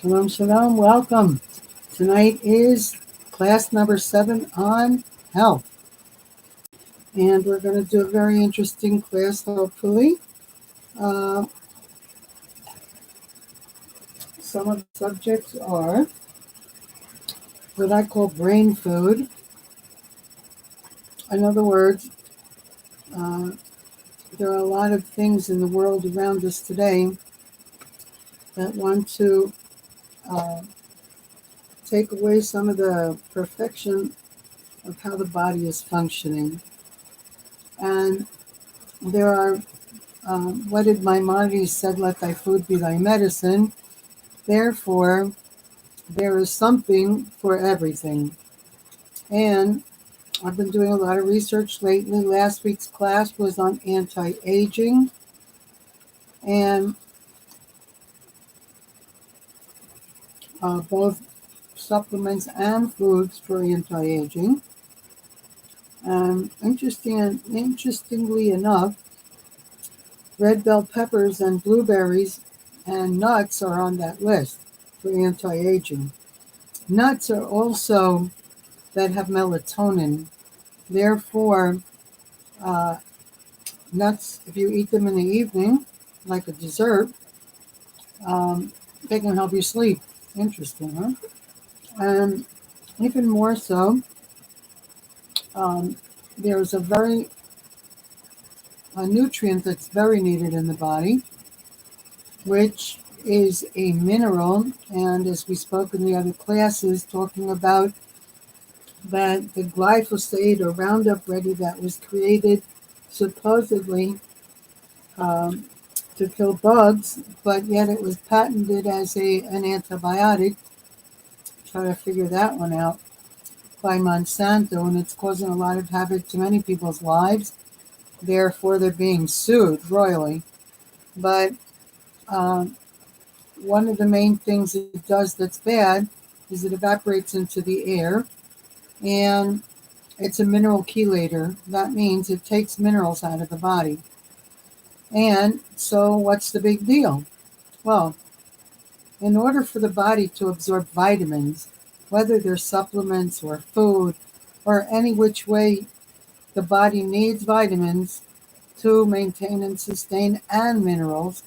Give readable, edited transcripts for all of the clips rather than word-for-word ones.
Shalom, shalom, welcome. Tonight is class number 7 on health. And we're going to do a very interesting class, hopefully. Uh, some of the subjects are what I call brain food. In other words, uh, there are a lot of things in the world around us today that want to uh, take away some of the perfection of how the body is functioning. And there are what did Maimonides said, let thy food be thy medicine. Therefore, there is something for everything. And I've been doing a lot of research lately. Last week's class was on anti-aging and both supplements and foods for anti-aging. Interestingly enough, red bell peppers and blueberries and nuts are on that list for anti-aging. Nuts are also that have melatonin. Therefore, uh, nuts, if you eat them in the evening, like a dessert, they can help you sleep. Interesting, huh? And even more so, um, there's a nutrient that's very needed in the body, which is a mineral. And as we spoke in the other classes, talking about that the glyphosate or Roundup Ready that was created supposedly um, to kill bugs, but yet it was patented as an antibiotic. Try to figure that one out by Monsanto, and it's causing a lot of havoc to many people's lives. Therefore, they're being sued royally. But um, one of the main things it does that's bad is it evaporates into the air, and it's a mineral chelator. That means it takes minerals out of the body. And so, what's the big deal? Well, in order for the body to absorb vitamins, whether they're supplements or food or any which way, the body needs vitamins to maintain and sustain and minerals.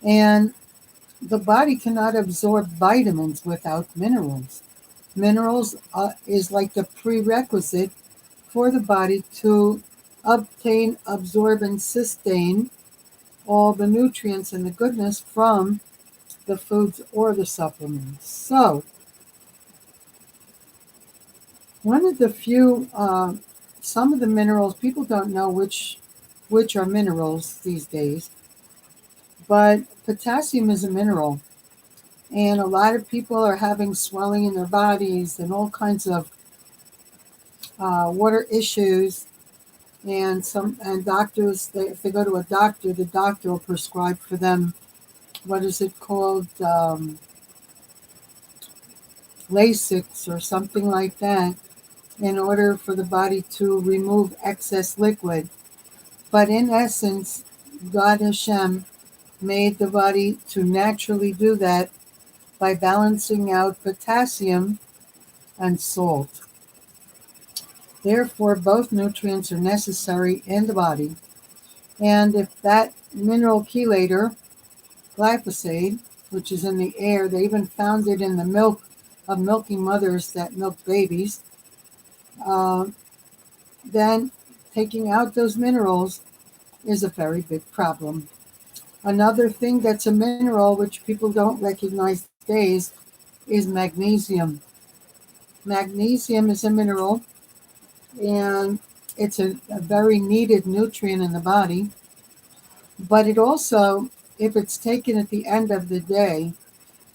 And the body cannot absorb vitamins without minerals. Minerals is like the prerequisite for the body to obtain, absorb, and sustain all the nutrients and the goodness from the foods or the supplements. So, one of the few, some of the minerals, people don't know which are minerals these days, but potassium is a mineral. And a lot of people are having swelling in their bodies and all kinds of water issues. And doctors, if they go to a doctor, the doctor will prescribe for them, what is it called, Lasix or something like that, in order for the body to remove excess liquid. But in essence, God Hashem made the body to naturally do that by balancing out potassium and salt. Therefore, both nutrients are necessary in the body. And if that mineral chelator, glyphosate, which is in the air, they even found it in the milk of milking mothers that milk babies, uh, then taking out those minerals is a very big problem. Another thing that's a mineral, which people don't recognize these days, is magnesium. Magnesium is a mineral, and it's a very needed nutrient in the body. But it also, if it's taken at the end of the day,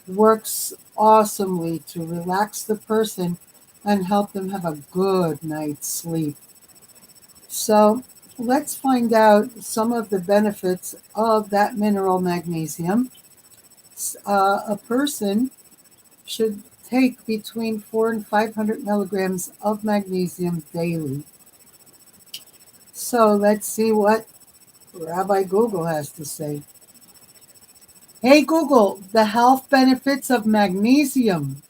works awesomely to relax the person and help them have a good night's sleep. So let's find out some of the benefits of that mineral magnesium. A person should take between 400 and 500 milligrams of magnesium daily. So let's see what Rabbi Google has to say. Hey Google, the health benefits of magnesium.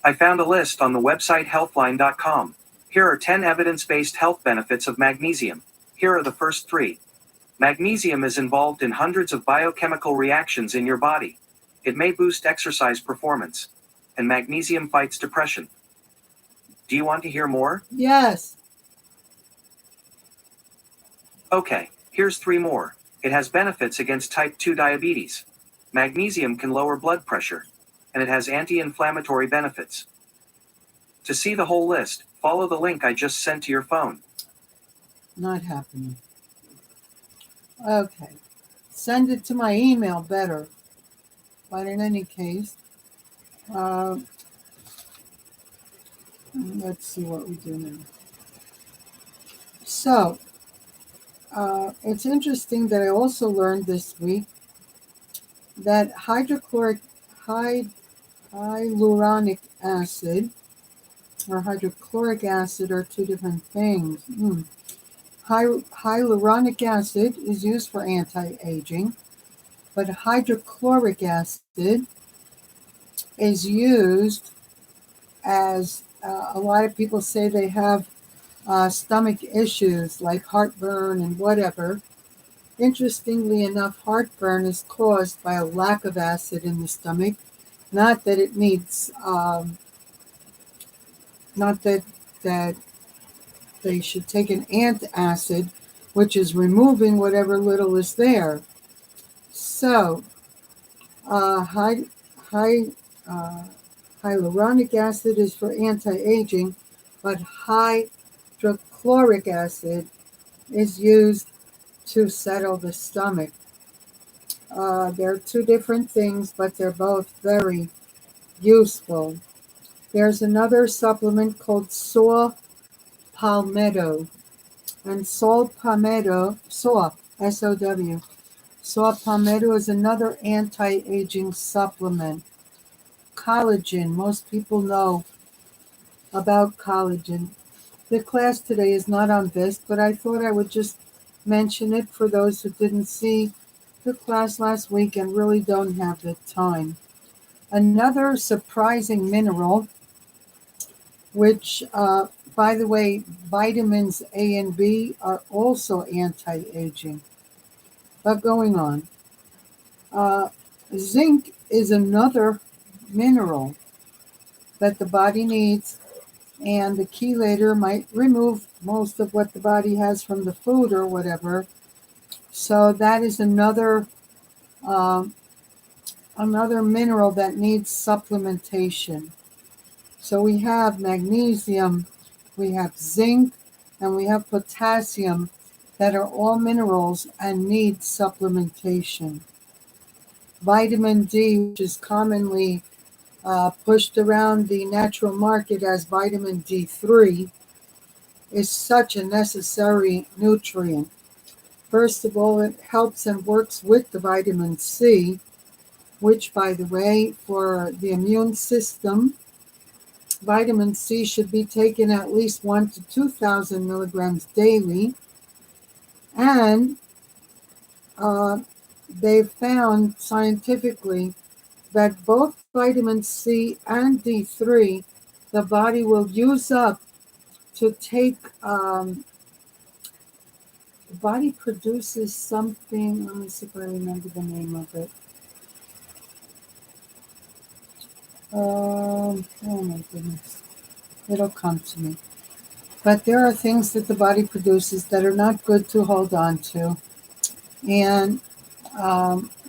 I found a list on the website healthline.com. Here are 10 evidence-based health benefits of magnesium. Here are the first 3. Magnesium is involved in hundreds of biochemical reactions in your body. It may boost exercise performance. And magnesium fights depression. Do you want to hear more? Yes. Okay, here's 3 more. It has benefits against type 2 diabetes. Magnesium can lower blood pressure. And it has anti-inflammatory benefits. To see the whole list, follow the link I just sent to your phone. Not happening. Okay. Send it to my email better. But in any case, let's see what we do now. So, it's interesting that I also learned this week that hyaluronic acid or hydrochloric acid are 2 different things. Hyaluronic acid is used for anti-aging, but hydrochloric acid is used as a lot of people say they have stomach issues like heartburn and whatever. Interestingly enough, heartburn is caused by a lack of acid in the stomach. Not that it needs, not that they should take an antacid, which is removing whatever little is there. So, high, high, hyaluronic acid is for anti-aging, but hydrochloric acid is used to settle the stomach. They're 2 different things, but they're both very useful. There's another supplement called saw palmetto, and saw palmetto, S-O-W. Saw palmetto is another anti-aging supplement. Collagen, most people know about collagen. The class today is not on this, but I thought I would just mention it for those who didn't see the class last week and really don't have the time. Another surprising mineral, which, by the way, vitamins A and B are also anti-aging. But going on, zinc is another mineral that the body needs, and the chelator might remove most of what the body has from the food or whatever. So that is another mineral that needs supplementation. So we have magnesium, we have zinc, and we have potassium that are all minerals and need supplementation. Vitamin D, which is commonly pushed around the natural market as vitamin D3, is such a necessary nutrient. First of all, it helps and works with the vitamin C, which, by the way, for the immune system, vitamin C should be taken at least 1,000 to 2,000 milligrams daily. And they've found scientifically that both vitamin C and D3, the body will use up to take, the body produces something, let me see if I remember the name of it. Oh my goodness, it'll come to me. But there are things that the body produces that are not good to hold on to. And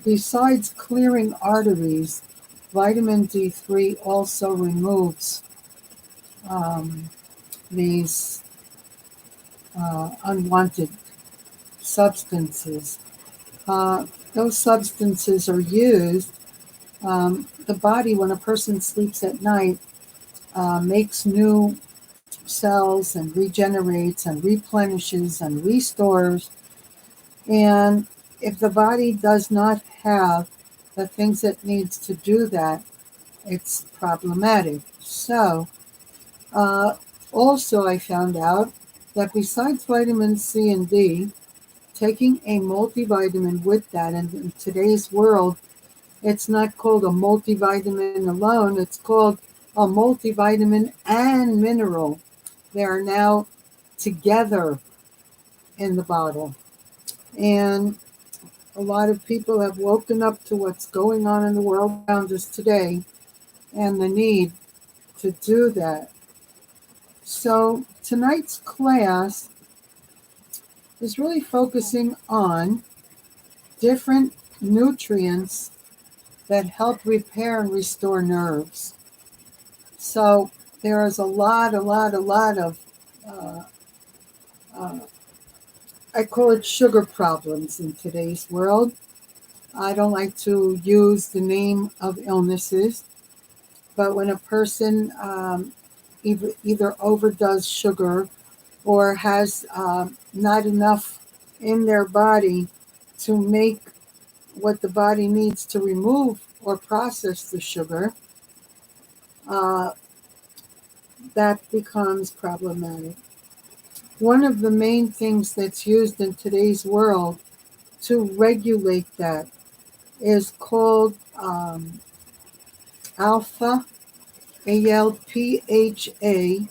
besides clearing arteries, vitamin D3 also removes these unwanted substances. Those substances are used. The body, when a person sleeps at night, makes new cells and regenerates and replenishes and restores. And if the body does not have the things it needs to do that, it's problematic. So, also I found out that besides vitamin C and D, taking a multivitamin with that. And in today's world, it's not called a multivitamin alone, it's called a multivitamin and mineral. They are now together in the bottle. And a lot of people have woken up to what's going on in the world around us today and the need to do that. So tonight's class is really focusing on different nutrients that help repair and restore nerves. So there is a lot of, uh, uh, I call it sugar problems in today's world. I don't like to use the name of illnesses, but when a person either overdoes sugar or has not enough in their body to make what the body needs to remove or process the sugar, uh, that becomes problematic. One of the main things that's used in today's world to regulate that is called alpha, ALPHA,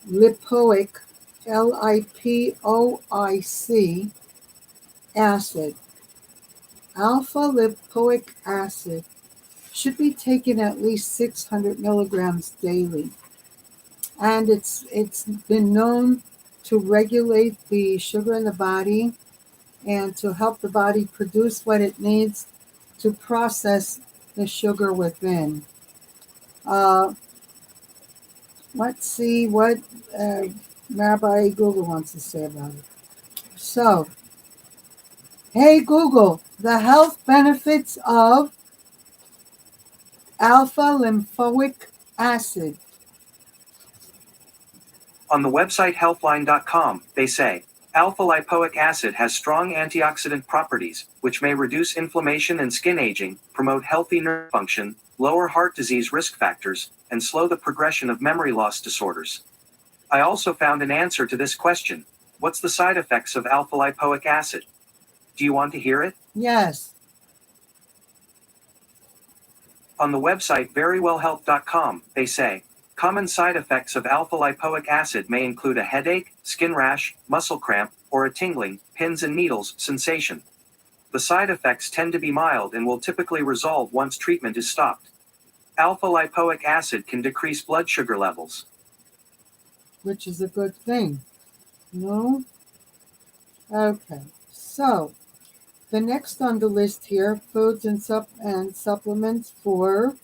lipoic, LIPOIC acid. Alpha lipoic acid should be taken at least 600 milligrams daily. And it's been known to regulate the sugar in the body and to help the body produce what it needs to process the sugar within. Let's see what Rabbi Google wants to say about it. So, hey Google, the health benefits of alpha lymphoic acid. On the website healthline.com, they say, alpha lipoic acid has strong antioxidant properties, which may reduce inflammation and skin aging, promote healthy nerve function, lower heart disease risk factors, and slow the progression of memory loss disorders. I also found an answer to this question. What's the side effects of alpha lipoic acid? Do you want to hear it? Yes. On the website verywellhealth.com, they say, common side effects of alpha lipoic acid may include a headache, skin rash, muscle cramp, or a tingling, pins and needles sensation. The side effects tend to be mild and will typically resolve once treatment is stopped. Alpha lipoic acid can decrease blood sugar levels, Which is a good thing. No? Okay. So, the next on the list here, foods and supplements for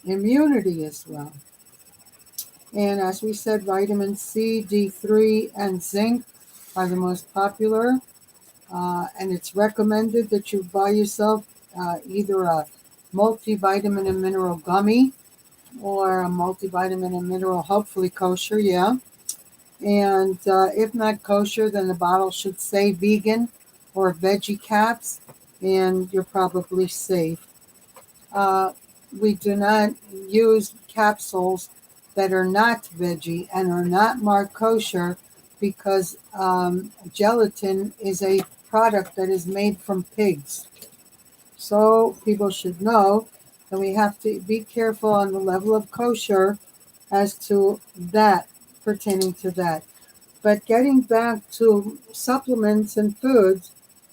immunity as well. And as we said, vitamin C, D3, and zinc are the most popular. And it's recommended that you buy yourself either a multivitamin and mineral gummy or a multivitamin and mineral, hopefully kosher, yeah. And if not kosher, then the bottle should say vegan or veggie caps, and you're probably safe. We do not use capsules that are not veggie and are not marked kosher because gelatin is a product that is made from pigs. So people should know that we have to be careful on the level of kosher as to that, pertaining to that. But getting back to supplements and foods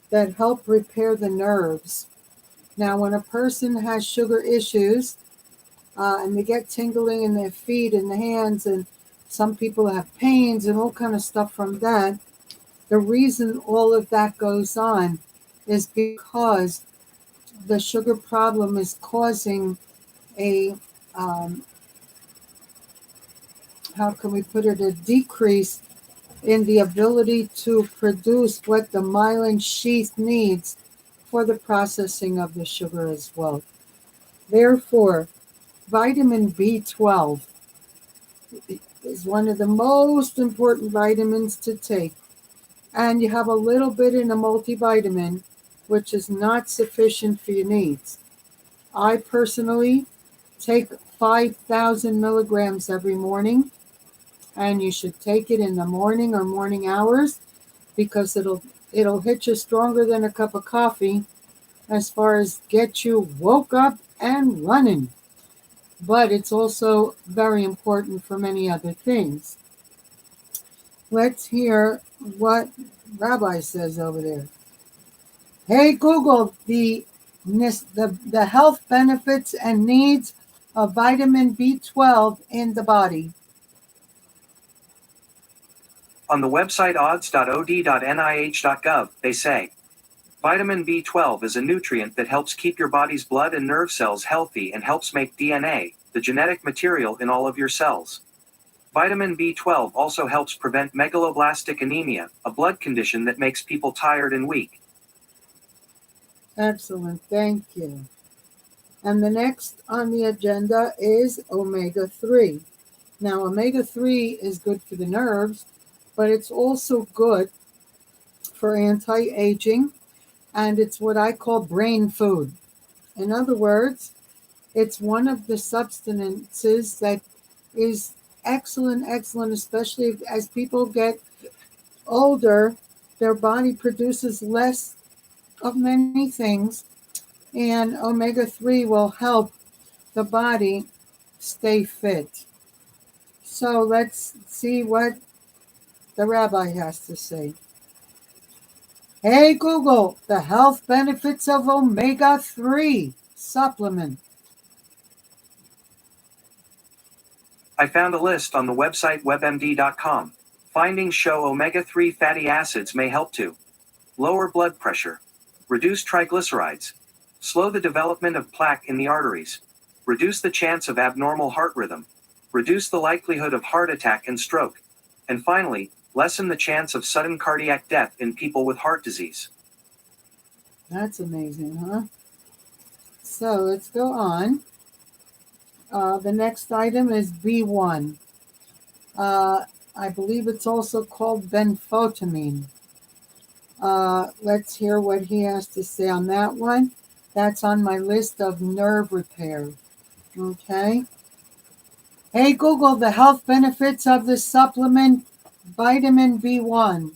that help repair the nerves. Now, when a person has sugar issues and they get tingling in their feet and the hands, and some people have pains and all kind of stuff from that, the reason all of that goes on is because the sugar problem is causing a, how can we put it, a decrease in the ability to produce what the myelin sheath needs for the processing of the sugar as well. Therefore, vitamin B12 is one of the most important vitamins to take. And you have a little bit in a multivitamin, which is not sufficient for your needs. I personally take 5,000 milligrams every morning, and you should take it in the morning or morning hours because it'll hit you stronger than a cup of coffee as far as get you woke up and running. But it's also very important for many other things. Let's hear what Rabbi says over there. Hey Google, the health benefits and needs of vitamin B12 in the body. On the website odds.od.nih.gov, they say, vitamin B12 is a nutrient that helps keep your body's blood and nerve cells healthy and helps make DNA, the genetic material in all of your cells. Vitamin B12 also helps prevent megaloblastic anemia, a blood condition that makes people tired and weak. Excellent, thank you. And the next on the agenda is omega-3. Now, omega-3 is good for the nerves, but it's also good for anti-aging, and it's what I call brain food. In other words, it's one of the substances that is excellent, especially as people get older, their body produces less of many things, and omega-3 will help the body stay fit. So let's see what the rabbi has to say. Hey Google, the health benefits of omega-3 supplement. I found a list on the website webmd.com. Findings show omega-3 fatty acids may help to lower blood pressure, reduce triglycerides, slow the development of plaque in the arteries, reduce the chance of abnormal heart rhythm, reduce the likelihood of heart attack and stroke, and finally, lessen the chance of sudden cardiac death in people with heart disease. That's amazing, huh? So let's go on. The next item is B1. I believe it's also called benfotiamine. Let's hear what he has to say on that one. That's on my list of nerve repair. Okay. Hey Google, the health benefits of the supplement vitamin B1.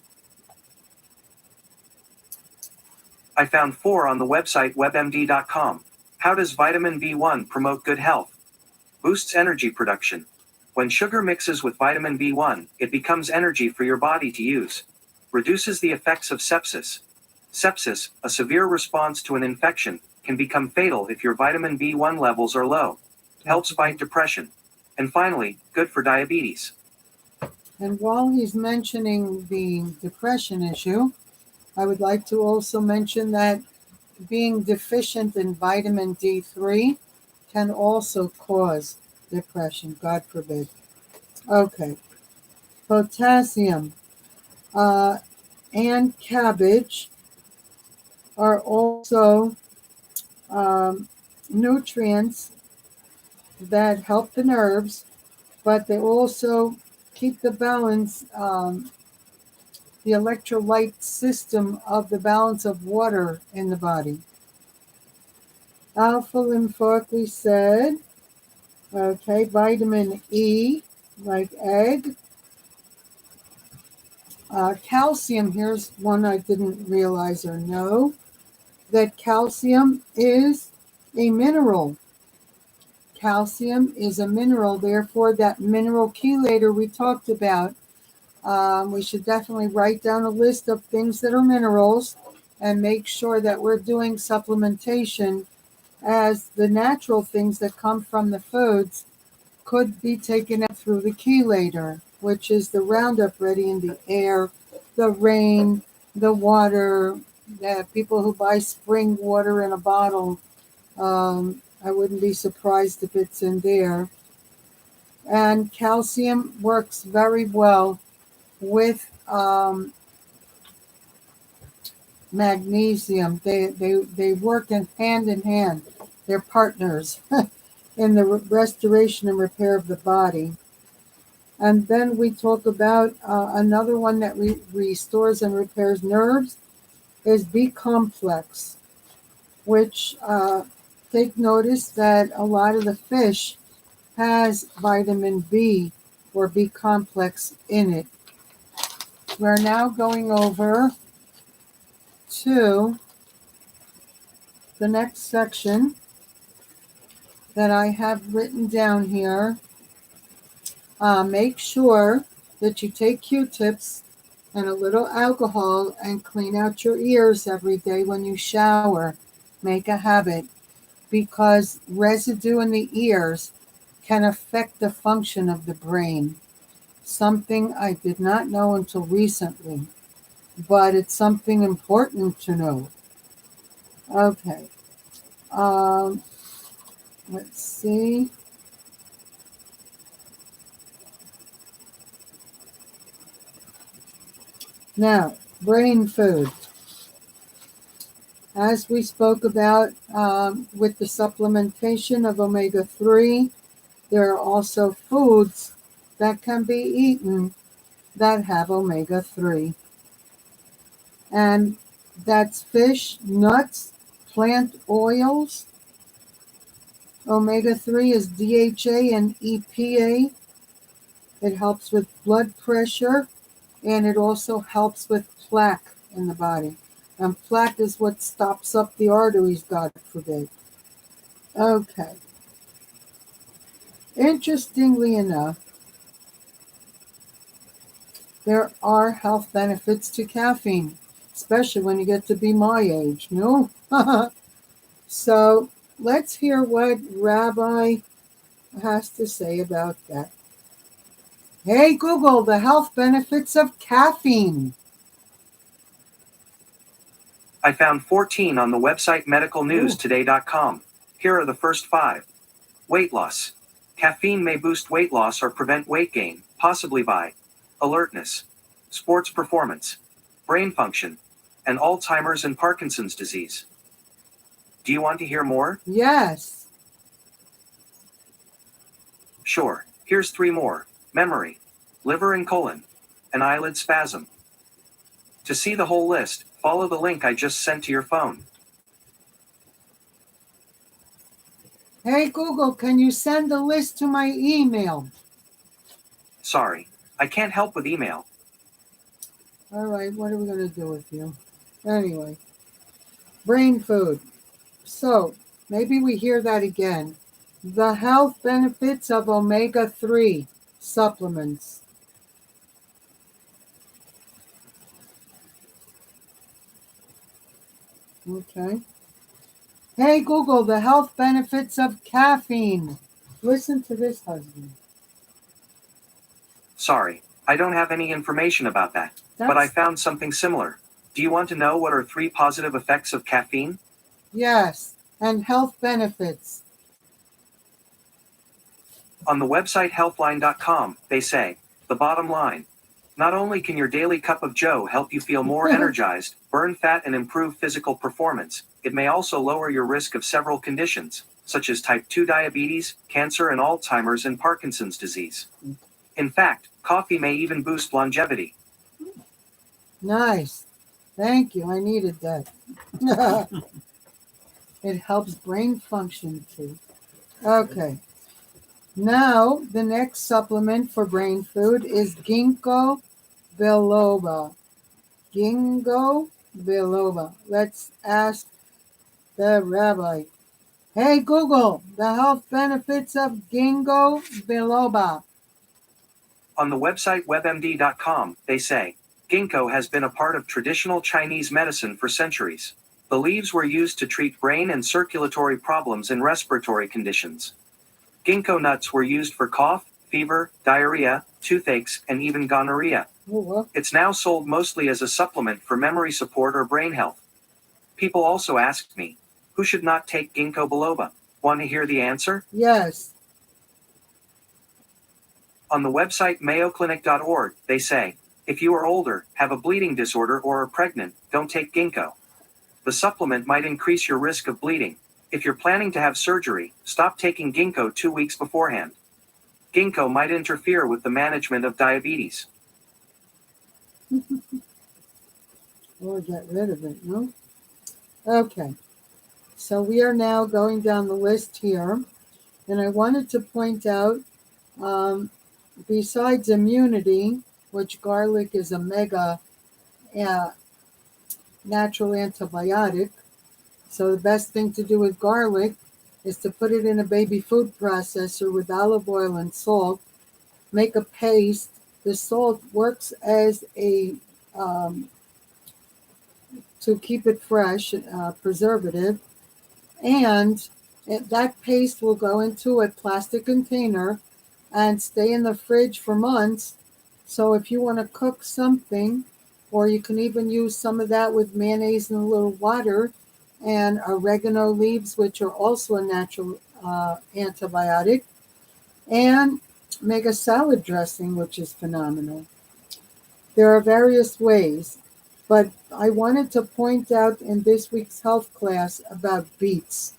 I found 4 on the website webmd.com. How does vitamin B1 promote good health? Boosts energy production. When sugar mixes with vitamin B1, it becomes energy for your body to use. Reduces the effects of sepsis. Sepsis, a severe response to an infection, can become fatal if your vitamin B1 levels are low. Helps fight depression. And finally, good for diabetes. And while he's mentioning the depression issue, I would like to also mention that being deficient in vitamin D3 can also cause depression, God forbid. Okay. Potassium and cabbage are also nutrients that help the nerves, but they also keep the balance, the electrolyte system of the balance of water in the body. Alpha lymphoic, we said. Okay, vitamin E, like egg. Calcium, here's one I didn't realize or know, that calcium is a mineral. Calcium is a mineral, therefore that mineral chelator we talked about, we should definitely write down a list of things that are minerals and make sure that we're doing supplementation, as the natural things that come from the foods could be taken up through the chelator, which is the Roundup Ready in the air, the rain, the water, the people who buy spring water in a bottle. I wouldn't be surprised if it's in there. And calcium works very well with magnesium. They work hand in hand. They're partners in the restoration and repair of the body. And then we talk about another one that restores and repairs nerves is B-complex, which take notice that a lot of the fish has vitamin B or B complex in it. We're now going over to the next section that I have written down here. Make sure that you take Q-tips and a little alcohol and clean out your ears every day when you shower. Make a habit, because residue in the ears can affect the function of the brain. Something I did not know until recently, but it's something important to know. Okay. Let's see. Now, brain food. As we spoke about with the supplementation of omega-3, there are also foods that can be eaten that have omega-3. And that's fish, nuts, plant oils. Omega-3 is DHA and EPA. It helps with blood pressure, and it also helps with plaque in the body. And plaque is what stops up the arteries, God forbid. Okay. Interestingly enough, there are health benefits to caffeine, especially when you get to be my age, no? So let's hear what Rabbi has to say about that. Hey, Google, the health benefits of caffeine. I found 14 on the website medicalnewstoday.com. Here are the first 5. Weight loss. Caffeine may boost weight loss or prevent weight gain, possibly by alertness, sports performance, brain function, and Alzheimer's and Parkinson's disease. Do you want to hear more? Yes. Sure. Here's 3 more. Memory, liver and colon, and eyelid spasm. To see the whole list, follow the link I just sent to your phone. Hey, Google, can you send the list to my email? Sorry, I can't help with email. All right, what are we going to do with you? Anyway, brain food. So, maybe we hear that again. The health benefits of omega-3 supplements. Okay. Hey, Google, the health benefits of caffeine. Listen to this, husband. Sorry, I don't have any information about that, but I found something similar. Do you want to know what are 3 positive effects of caffeine? Yes, and health benefits. On the website healthline.com, they say, the bottom line. Not only can your daily cup of joe help you feel more energized, burn fat and improve physical performance, it may also lower your risk of several conditions, such as type 2 diabetes, cancer and Alzheimer's and Parkinson's disease. In fact, coffee may even boost longevity. Nice. Thank you. I needed that. It helps brain function too. Okay. Now, the next supplement for brain food is Ginkgo biloba. Ginkgo biloba. Let's ask the rabbi. Hey, Google, the health benefits of Ginkgo biloba. On the website webmd.com, they say, Ginkgo has been a part of traditional Chinese medicine for centuries. The leaves were used to treat brain and circulatory problems and respiratory conditions. Ginkgo nuts were used for cough, fever, diarrhea, toothaches, and even gonorrhea. It's now sold mostly as a supplement for memory support or brain health. People also asked me, who should not take Ginkgo biloba? Want to hear the answer? Yes. On the website mayoclinic.org, they say, if you are older, have a bleeding disorder or are pregnant, don't take Ginkgo. The supplement might increase your risk of bleeding. If you're planning to have surgery, stop taking Ginkgo 2 weeks beforehand. Ginkgo might interfere with the management of diabetes. Or get rid of it, no? Okay. So we are now going down the list here. And I wanted to point out besides immunity, which garlic is a mega uh, natural antibiotic, so the best thing to do with garlic is to put it in a baby food processor with olive oil and salt, make a paste. The salt works as a to keep it fresh, preservative, and that paste will go into a plastic container and stay in the fridge for months. So if you want to cook something, or you can even use some of that with mayonnaise and a little water and oregano leaves, which are also a natural antibiotic, and make a salad dressing, which is phenomenal. There are various ways, but I wanted to point out in this week's health class about beets.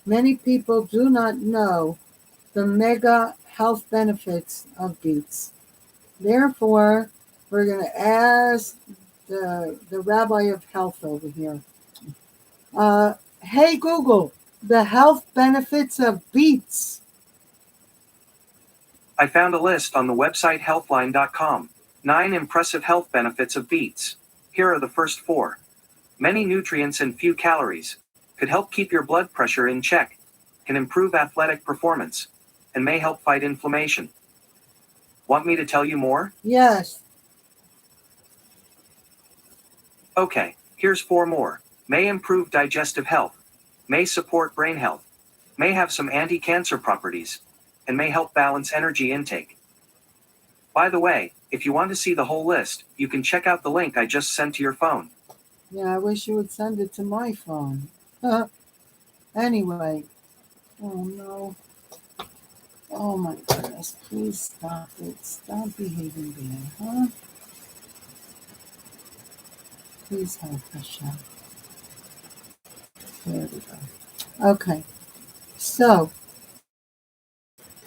Many people do not know the mega health benefits of beets. Therefore, we're going to ask the rabbi of health over here. Hey Google, the health benefits of beets. I found a list on the website healthline.com. 9 impressive health benefits of beets. Here are the first 4. Many nutrients and few calories. Could help keep your blood pressure in check. Can improve athletic performance. And may help fight inflammation. Want me to tell you more? Yes. Okay, here's 4 more. May improve digestive health. May support brain health. May have some anti-cancer properties. And may help balance energy intake. By the way, if you want to see the whole list, you can check out the link I just sent to your phone. Yeah, I wish you would send it to my phone. Anyway. Oh no. Oh my goodness. Please stop it. Stop behaving bad, huh? Please help Hashem. There we go. Okay. So,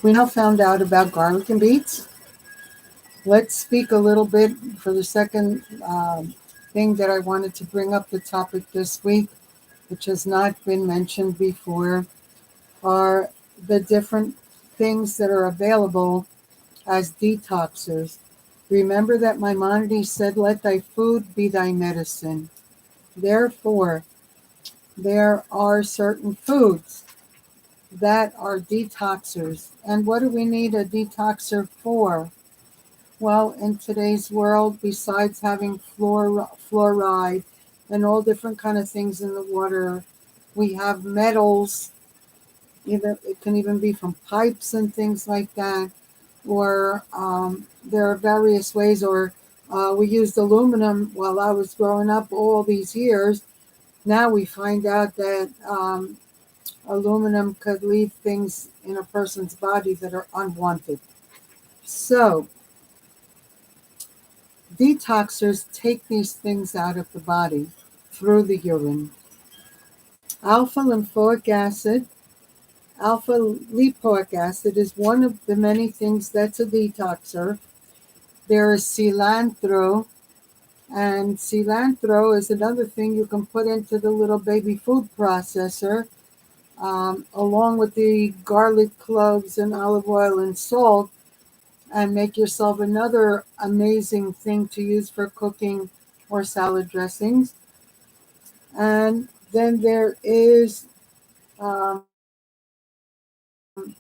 we now found out about garlic and beets. Let's speak a little bit for the second thing that I wanted to bring up the topic this week, which has not been mentioned before, are the different things that are available as detoxers. Remember that Maimonides said, let thy food be thy medicine. Therefore, there are certain foods that are detoxers. And what do we need a detoxer for? Well, in today's world, besides having fluoride and all different kind of things in the water, we have metals. Either it can even be from pipes and things like that, or there are various ways. Or we used aluminum while I was growing up all these years. Now we find out that aluminum could leave things in a person's body that are unwanted. So detoxers take these things out of the body through the urine. Alpha lymphoic acid, alpha lipoic acid is one of the many things that's a detoxer. There is cilantro, and cilantro is another thing you can put into the little baby food processor, along with the garlic cloves and olive oil and salt, and make yourself another amazing thing to use for cooking or salad dressings. And then there is,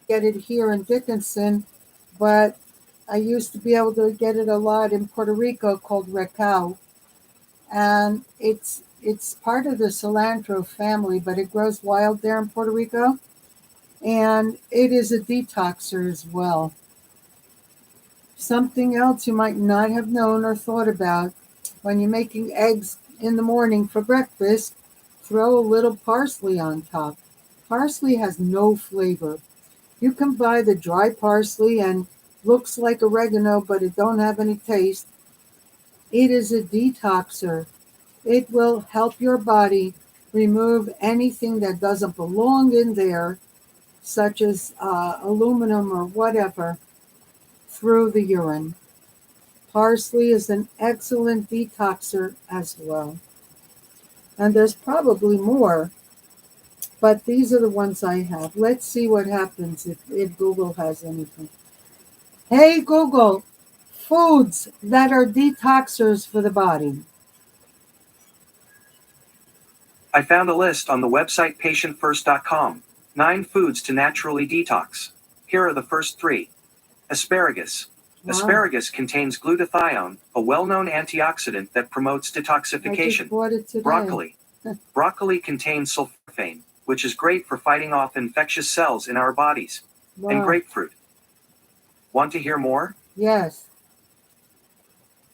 get it here in Dickinson, but I used to be able to get it a lot in Puerto Rico, called recao. And it's part of the cilantro family, but it grows wild there in Puerto Rico. And it is a detoxer as well. Something else you might not have known or thought about: when you're making eggs in the morning for breakfast, throw a little parsley on top. Parsley has no flavor. You can buy the dry parsley and looks like oregano, but it don't have any taste. It is a detoxer. It will help your body remove anything that doesn't belong in there, such as aluminum or whatever, through the urine. Parsley is an excellent detoxer as well. And there's probably more, but these are the ones I have. Let's see what happens if Google has anything. Hey Google, foods that are detoxers for the body. I found a list on the website patientfirst.com. 9 foods to naturally detox. Here are the first 3. Asparagus. Wow. Asparagus contains glutathione, a well-known antioxidant that promotes I just detoxification. bought it today. Broccoli. Broccoli contains sulforaphane, which is great for fighting off infectious cells in our bodies. And Wow. grapefruit. Want to hear more? Yes.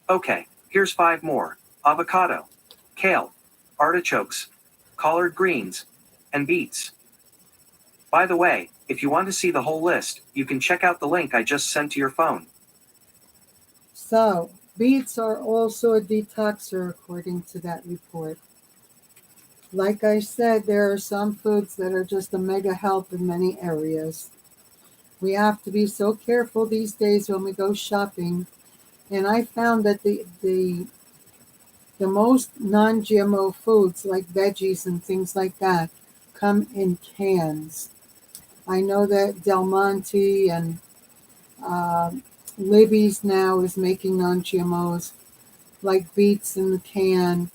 Okay, here's 5 more. Avocado, kale, artichokes, collard greens, and beets. By the way, if you want to see the whole list, you can check out the link I just sent to your phone. So, beets are also a detoxer according to that report. Like I said, there are some foods that are just a mega help in many areas. We have to be so careful these days when we go shopping. And I found that the most non-GMO foods like veggies and things like that come in cans. I know that Del Monte and Libby's now is making non-GMOs like beets in the can.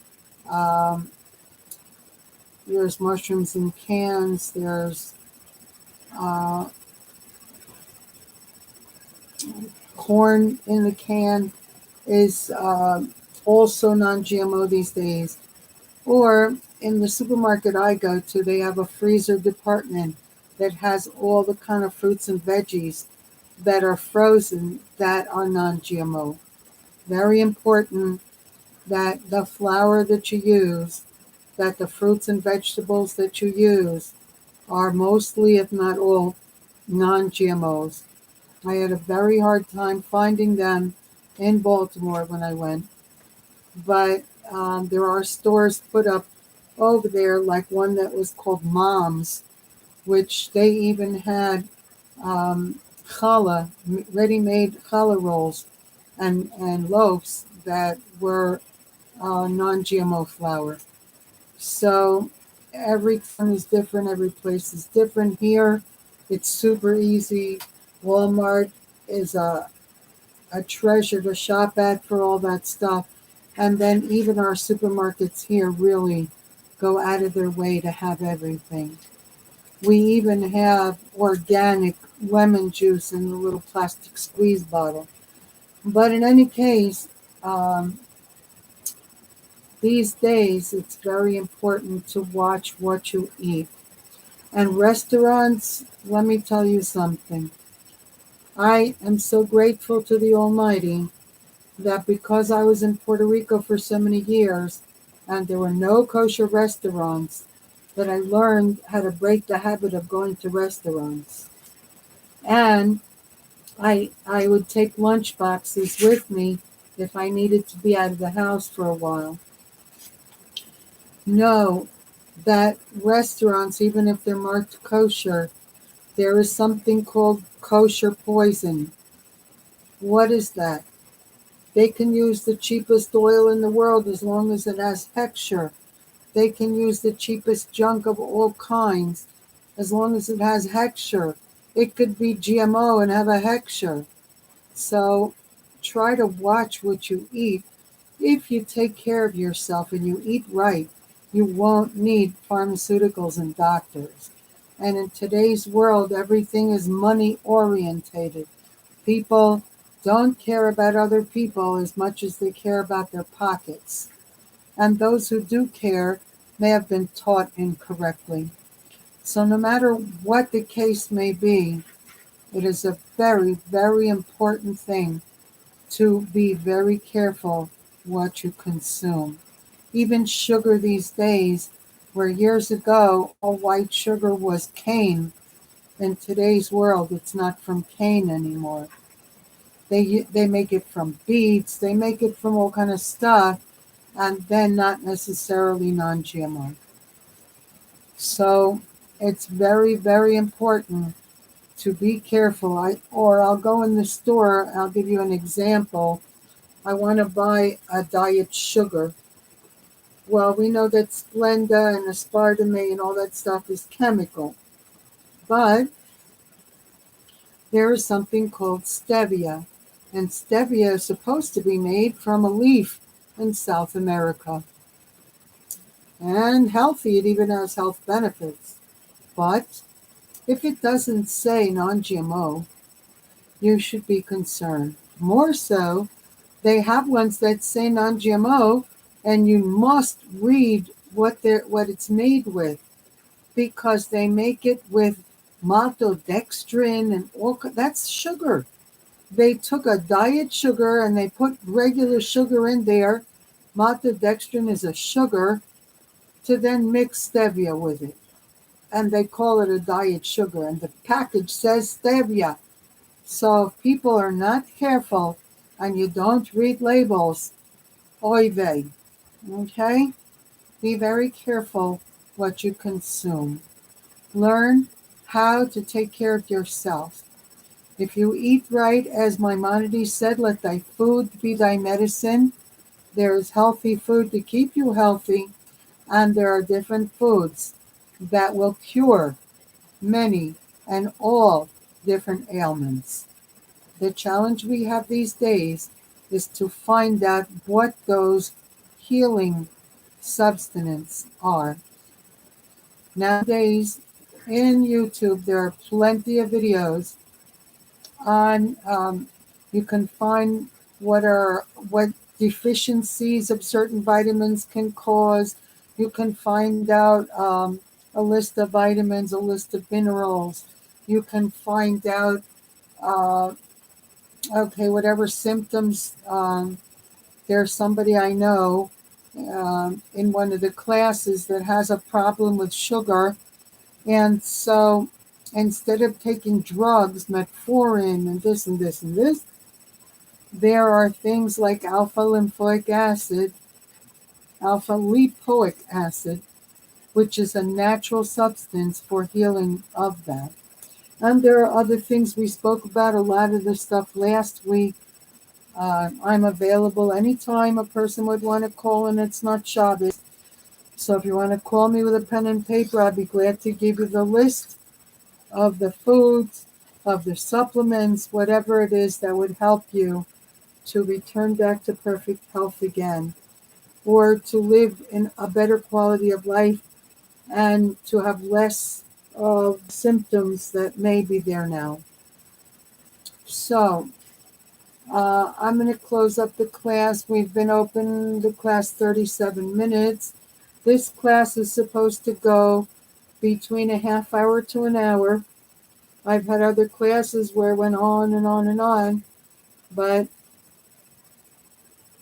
Um, there's mushrooms in cans. There's uh, corn in the can is also non-GMO these days. Or in the supermarket I go to, they have a freezer department that has all the kind of fruits and veggies that are frozen that are non-GMO. Very important that the flour that you use, that the fruits and vegetables that you use are mostly, if not all, non-GMOs. I had a very hard time finding them in Baltimore when I went, but there are stores put up over there, like one that was called Mom's, which they even had challah, ready-made challah rolls and loaves that were non-GMO flour. So every time is different, every place is different. Here, it's super easy. Walmart is a treasure to shop at for all that stuff. And then even our supermarkets here really go out of their way to have everything. We even have organic lemon juice in the little plastic squeeze bottle. But in any case, these days it's very important to watch what you eat. And restaurants, let me tell you something. I am so grateful to the Almighty that because I was in Puerto Rico for so many years and there were no kosher restaurants, that I learned how to break the habit of going to restaurants. And I would take lunch boxes with me if I needed to be out of the house for a while. Know that restaurants, even if they're marked kosher, there is something called kosher poison. What is that? They can use the cheapest oil in the world as long as it has hechsher. They can use the cheapest junk of all kinds as long as it has hechsher. It could be GMO and have a hechsher. So try to watch what you eat. If you take care of yourself and you eat right, you won't need pharmaceuticals and doctors. And in today's world, everything is money orientated. People don't care about other people as much as they care about their pockets. And those who do care may have been taught incorrectly. So no matter what the case may be, it is a very, very important thing to be very careful what you consume. Even sugar these days, where years ago all white sugar was cane, in today's world it's not from cane anymore. They make it from beets, they make it from all kind of stuff, and then not necessarily non-GMO. So it's very, very important to be careful. I'll go in the store, I'll give you an example. I want to buy a diet sugar. Well, we know that Splenda and aspartame and all that stuff is chemical. But there is something called stevia. And stevia is supposed to be made from a leaf in South America. And healthy, it even has health benefits. But if it doesn't say non-GMO, you should be concerned. More so, they have ones that say non-GMO, and you must read what it's made with, because they make it with maltodextrin and that's sugar. They took a diet sugar and they put regular sugar in there. Maltodextrin is a sugar, to then mix stevia with it. And they call it a diet sugar. And the package says stevia. So if people are not careful and you don't read labels, oy vey. Okay? Be very careful what you consume. Learn how to take care of yourself. If you eat right, as Maimonides said, let thy food be thy medicine. There is healthy food to keep you healthy, and there are different foods that will cure many and all different ailments. The challenge we have these days is to find out what those healing substances are. Nowadays, in YouTube, there are plenty of videos on, you can find what deficiencies of certain vitamins can cause. You can find out a list of vitamins, a list of minerals. You can find out, whatever symptoms. There's somebody I know in one of the classes that has a problem with sugar. And so instead of taking drugs, metformin and this and this and this, there are things like alpha lymphoic acid, alpha lipoic acid, which is a natural substance for healing of that. And there are other things we spoke about, a lot of the stuff last week. I'm available anytime a person would want to call, and it's not Shabbos. So if you want to call me with a pen and paper, I'd be glad to give you the list of the foods, of the supplements, whatever it is that would help you to return back to perfect health again, or to live in a better quality of life and to have less of symptoms that may be there now. So I'm going to close up the class. We've been open the class 37 minutes. This class is supposed to go between a half hour to an hour. I've had other classes where it went on and on and on, but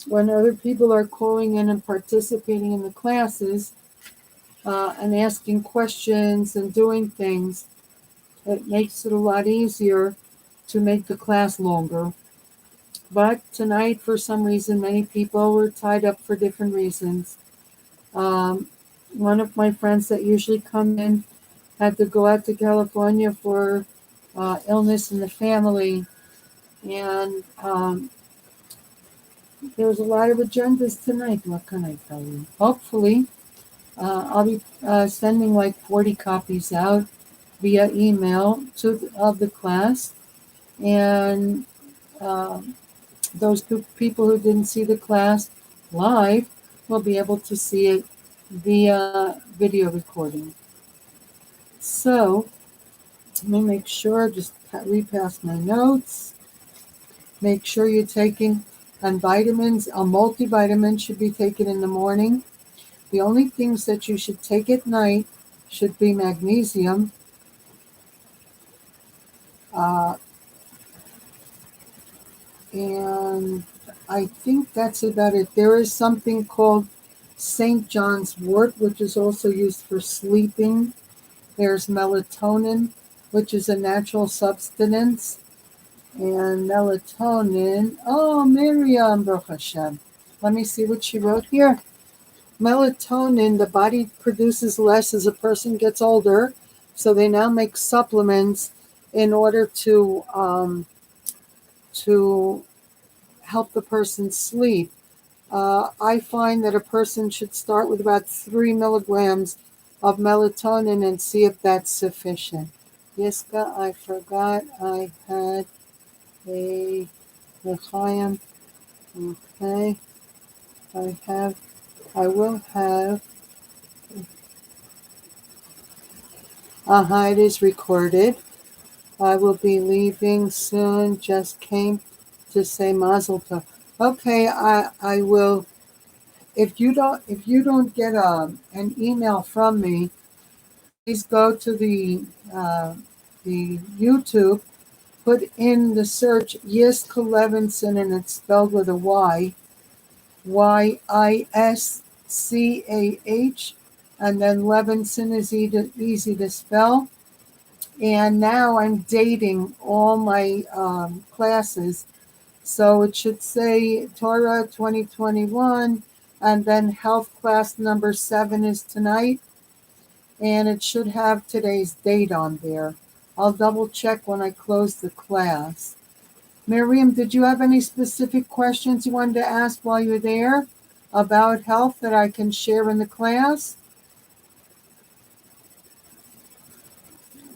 when other people are calling in and participating in the classes and asking questions and doing things, it makes it a lot easier to make the class longer. But tonight, for some reason, many people were tied up for different reasons. One of my friends that usually come in had to go out to California for illness in the family, and there was a lot of agendas tonight. What can I tell you? Hopefully, I'll be sending like 40 copies out via email of the class, and those people who didn't see the class live will be able to see it via video recording. So let me make sure, just repass my notes. Make sure you're taking on vitamins. A multivitamin should be taken in the morning. The only things that you should take at night should be magnesium, and I think that's about it. There is something called St. John's wort, which is also used for sleeping. There's melatonin, which is a natural substance. And melatonin, Miriam, Baruch Hashem. Let me see what she wrote here. Melatonin, the body produces less as a person gets older, so they now make supplements in order to help the person sleep. I find that a person should start with about 3 milligrams of melatonin and see if that's sufficient. Yiska, I forgot I had a L'chaim. Okay, I will have. It is recorded. I will be leaving soon. Just came to say Mazel Tov. Okay, I will. If you don't get an email from me, please go to the YouTube, put in the search Yisk Levinson, and it's spelled with a Y, Yischach, and then Levinson is easy to spell. And now I'm dating all my classes. So it should say Torah 2021, and then health class number 7 is tonight, and it should have today's date on there. I'll double check when I close the class. Miriam, did you have any specific questions you wanted to ask while you're there about health that I can share in the class?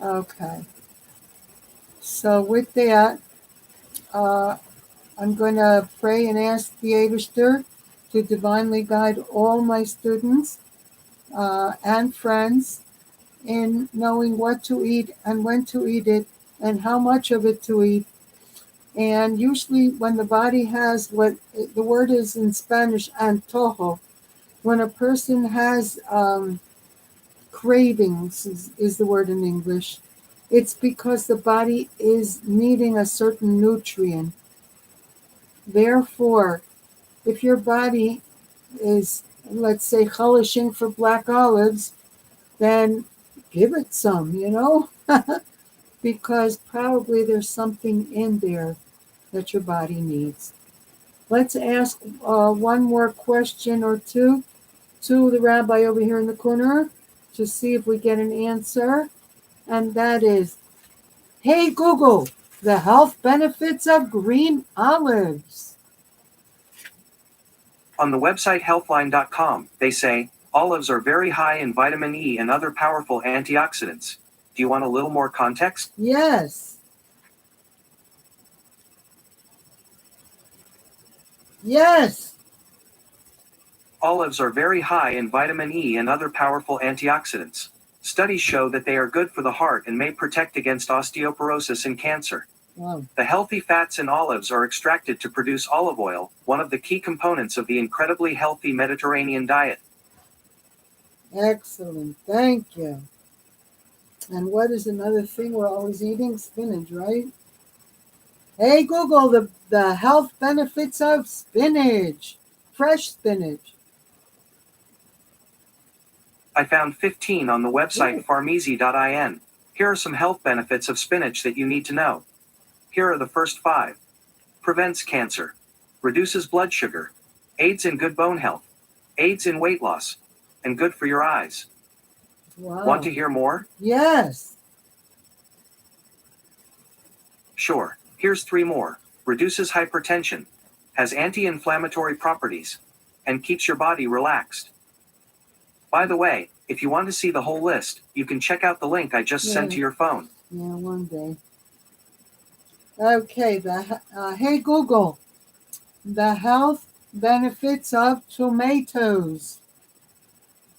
Okay. So with that, I'm going to pray and ask the Eibishter to divinely guide all my students and friends in knowing what to eat and when to eat it and how much of it to eat. And usually when the body has what the word is in Spanish, antojo, when a person has cravings is the word in English, it's because the body is needing a certain nutrient. Therefore, if your body is, let's say, chalashing for black olives, then give it some, because probably there's something in there that your body needs. Let's ask one more question or two to the rabbi over here in the corner to see if we get an answer. And that is, hey Google, the health benefits of green olives. On the website healthline.com, they say, olives are very high in vitamin E and other powerful antioxidants. Do you want a little more context? Yes. Yes. Olives are very high in vitamin E and other powerful antioxidants. Studies show that they are good for the heart and may protect against osteoporosis and cancer. Wow. The healthy fats in olives are extracted to produce olive oil, one of the key components of the incredibly healthy Mediterranean diet. Excellent. Thank you. And what is another thing we're always eating? Spinach, right? Hey Google, the health benefits of spinach. Fresh spinach. I found 15 on the website farmeasy.in. Here are some health benefits of spinach that you need to know. Here are the first 5. Prevents cancer. Reduces blood sugar. Aids in good bone health. Aids in weight loss. And good for your eyes. Wow. Want to hear more? Yes. Sure. Here's 3 more. Reduces hypertension. Has anti-inflammatory properties. And keeps your body relaxed. By the way, if you want to see the whole list, you can check out the link I just sent to your phone. Yeah, one day. Okay, hey Google, the health benefits of tomatoes.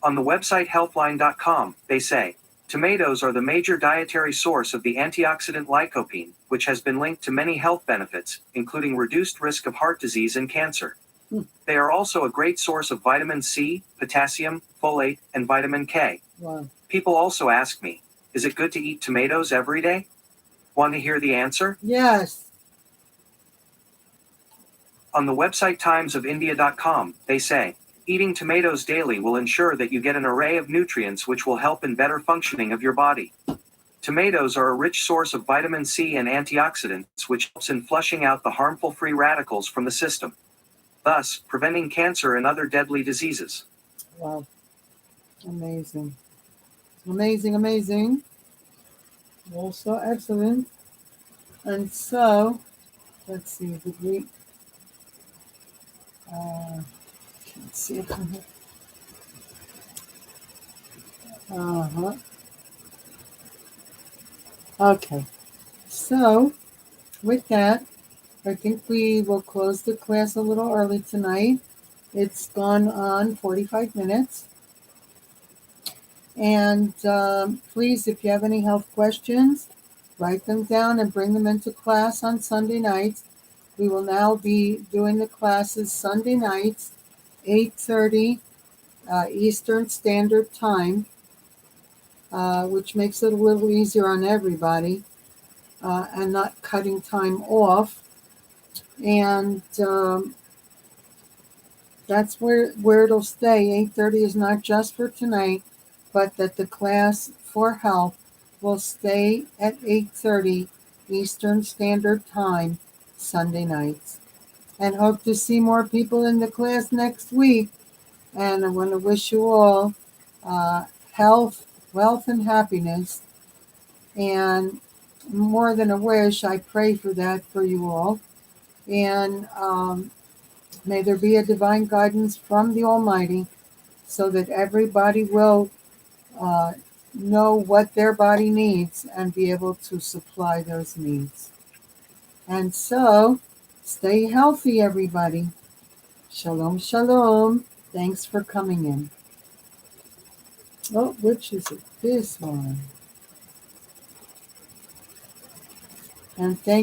On the website healthline.com, they say, tomatoes are the major dietary source of the antioxidant lycopene, which has been linked to many health benefits, including reduced risk of heart disease and cancer. They are also a great source of vitamin C, potassium, folate, and vitamin K. Wow. People also ask me, is it good to eat tomatoes every day? Want to hear the answer? Yes. On the website timesofindia.com, they say, eating tomatoes daily will ensure that you get an array of nutrients which will help in better functioning of your body. Tomatoes are a rich source of vitamin C and antioxidants, which helps in flushing out the harmful free radicals from the system, thus preventing cancer and other deadly diseases. Wow. Amazing. Amazing, amazing. Also excellent. And so, let's see, did we... let's see if we have... Okay, so with that, I think we will close the class a little early tonight. It's gone on 45 minutes. And please, if you have any health questions, write them down and bring them into class on Sunday nights. We will now be doing the classes Sunday nights, 8:30 Eastern Standard Time, which makes it a little easier on everybody and not cutting time off. And that's where it'll stay. 8:30 is not just for tonight, but that the class for health will stay at 8:30 Eastern Standard Time Sunday nights. And hope to see more people in the class next week. And I want to wish you all health, wealth, and happiness. And more than a wish, I pray for that for you all. And may there be a divine guidance from the Almighty so that everybody will know what their body needs and be able to supply those needs. And so, stay healthy, everybody. Shalom, shalom. Thanks for coming in. Oh, which is it? This one. And thank